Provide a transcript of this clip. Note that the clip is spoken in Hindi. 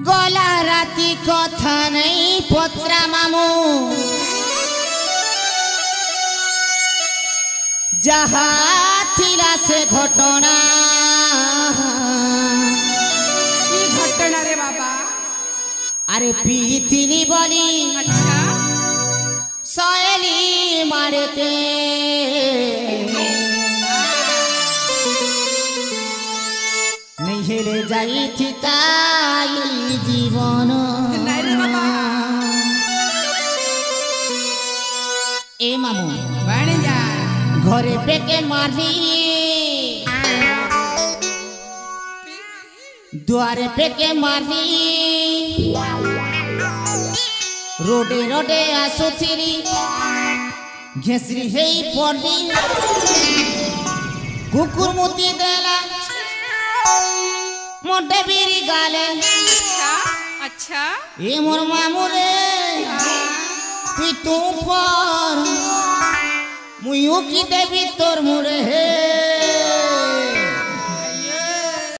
गला राती कथा नहीं पत्रा मामू जहा थिला से घटना घटना रे बाबा अरे पीतिनी बोली अच्छा सहेली मारते नहीं हेले जाई थी ताई जीवन नहीं रे बाबा ए मामू बन जा घरे पेके मारली द्वारे पेके मारली रोडे रोडे आसुथिरी घेसरी हेई पड़ली कुकुर मुती देला मोटे बीरी गाले अच्छा अच्छा ए मोर मामू रे तुई तू पर मुइयो की देवी तोर मुरे हे